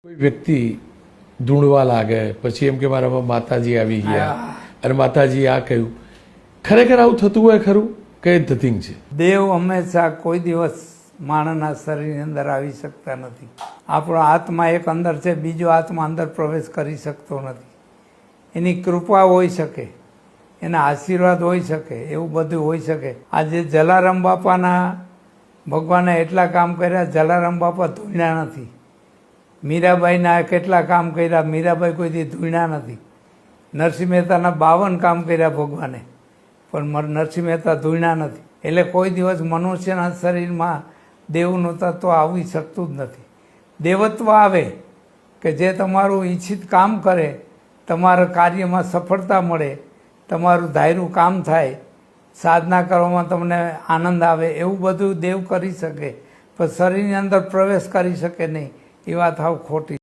કોઈ વ્યક્તિ ધૂણવા લાગે પછી એમ કે મારામાં માતાજી આવી ગયા અને માતાજી આ કહ્યું, ખરેખર આવું થતું હોય ખરું? કઈ ધતિંગ છે? દેવ હંમેશા કોઈ દિવસ માણસના શરીરની અંદર આવી શકતા નથી. આપણો આત્મા એક અંદર છે, બીજો આત્મા અંદર પ્રવેશ કરી શકતો નથી. એની કૃપા હોઈ શકે, એના આશીર્વાદ હોઈ શકે, એવું બધું હોઈ શકે. આજે જલારામ બાપાના ભગવાને એટલા કામ કર્યા, જલારામ બાપા ધૂણ્યા નથી. મીરાબાઈના કેટલા કામ કર્યા, મીરાબાઈ કોઈથી ધૂણ્યા નથી. નરસિંહ મહેતાના 52 કામ કર્યા ભગવાને, પણ નરસિંહ મહેતા ધૂણ્યા નથી. એટલે કોઈ દિવસ મનુષ્યના શરીરમાં દેવનું તત્વ આવી શકતું જ નથી. દેવત્વ આવે કે જે તમારું ઈચ્છિત કામ કરે, તમારા કાર્યમાં સફળતા મળે, તમારું ધાર્યું કામ થાય, સાધના કરવામાં તમને આનંદ આવે, એવું બધું દેવ કરી શકે. પણ શરીરની અંદર પ્રવેશ કરી શકે નહીં, એ વાત હાવ ખોટી.